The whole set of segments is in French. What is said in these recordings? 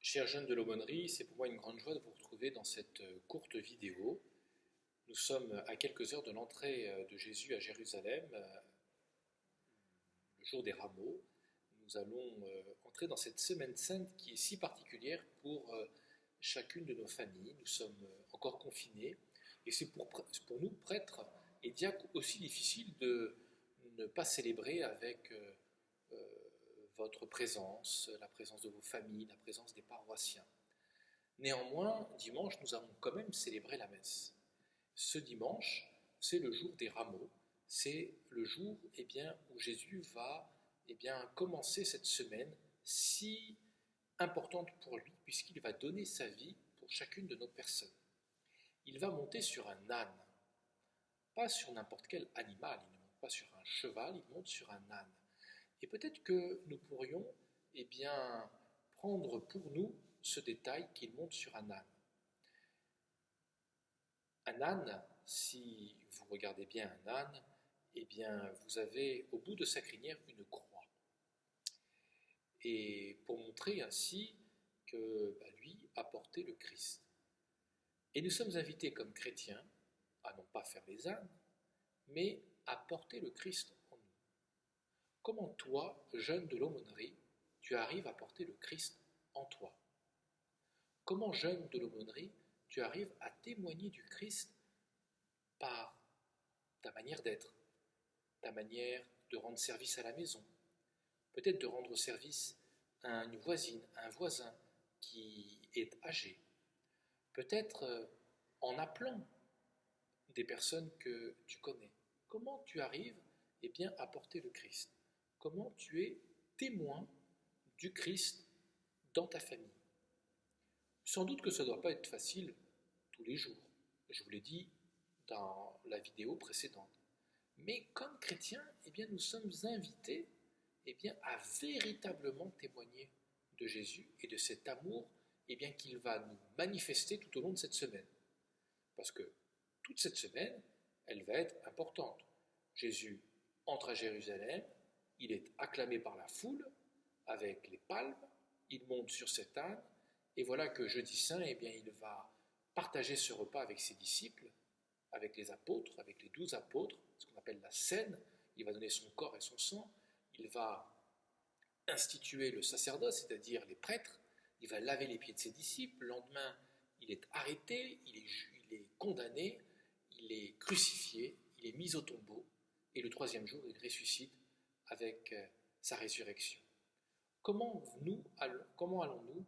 Chers jeunes de l'aumônerie, c'est pour moi une grande joie de vous retrouver dans cette courte vidéo. Nous sommes à quelques heures de l'entrée de Jésus à Jérusalem, le jour des rameaux. Nous allons entrer dans cette semaine sainte qui est si particulière pour chacune de nos familles. Nous sommes encore confinés et c'est pour nous, prêtres et diacres, aussi difficile de ne pas célébrer avec votre présence, la présence de vos familles, la présence des paroissiens. Néanmoins, dimanche, nous allons quand même célébrer la messe. Ce dimanche, c'est le jour des rameaux, c'est le jour où Jésus va commencer cette semaine si importante pour lui, puisqu'il va donner sa vie pour chacune de nos personnes. Il va monter sur un âne, pas sur n'importe quel animal, il ne monte pas sur un cheval, il monte sur un âne. Et peut-être que nous pourrions prendre pour nous ce détail qu'il monte sur un âne. Un âne, si vous regardez bien un âne, vous avez au bout de sa crinière une croix. Et pour montrer ainsi que lui a porté le Christ. Et nous sommes invités comme chrétiens à non pas faire les ânes, mais à porter le Christ en nous. Comment toi, jeune de l'aumônerie, tu arrives à porter le Christ en toi? Comment, jeune de l'aumônerie, tu arrives à témoigner du Christ par ta manière d'être, ta manière de rendre service à la maison, peut-être de rendre service à une voisine, à un voisin qui est âgé, peut-être en appelant des personnes que tu connais. Comment tu arrives à porter le Christ? Comment tu es témoin du Christ dans ta famille? Sans doute que ça ne doit pas être facile tous les jours. Je vous l'ai dit dans la vidéo précédente. Mais comme chrétiens, nous sommes invités à véritablement témoigner de Jésus et de cet amour qu'il va nous manifester tout au long de cette semaine. Parce que toute cette semaine, elle va être importante. Jésus entre à Jérusalem, il est acclamé par la foule avec les palmes, il monte sur cet âne, et voilà que jeudi saint, il va partager ce repas avec ses disciples, avec les apôtres, avec les 12 apôtres, ce qu'on appelle la scène. Il va donner son corps et son sang, il va instituer le sacerdoce, c'est-à-dire les prêtres, il va laver les pieds de ses disciples, le lendemain, il est arrêté, il est condamné, il est crucifié, il est mis au tombeau, et le troisième jour, il ressuscite avec sa résurrection. Comment allons-nous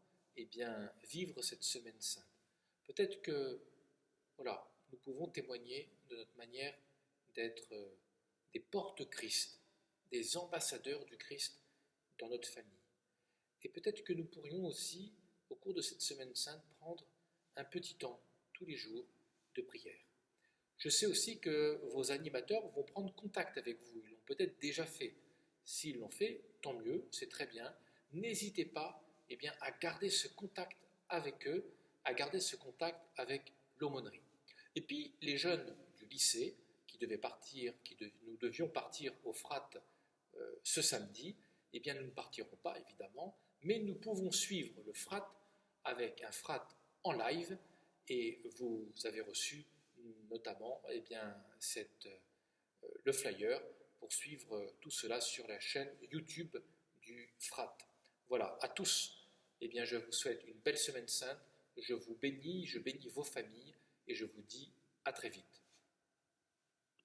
vivre cette semaine sainte? Peut-être que nous pouvons témoigner de notre manière d'être des porte-Christ, des ambassadeurs du Christ dans notre famille. Et peut-être que nous pourrions aussi, au cours de cette semaine sainte, prendre un petit temps, tous les jours, de prière. Je sais aussi que vos animateurs vont prendre contact avec vous, ils l'ont peut-être déjà fait. S'ils l'ont fait, tant mieux, c'est très bien. N'hésitez pas à garder ce contact avec eux, à garder ce contact avec l'aumônerie. Et puis les jeunes du lycée nous devions partir au FRAT ce samedi, nous ne partirons pas évidemment, mais nous pouvons suivre le FRAT avec un FRAT en live, et vous avez reçu notamment le flyer pour suivre tout cela sur la chaîne YouTube du FRAT. Voilà, à tous, je vous souhaite une belle semaine sainte, je vous bénis, je bénis vos familles, et je vous dis à très vite.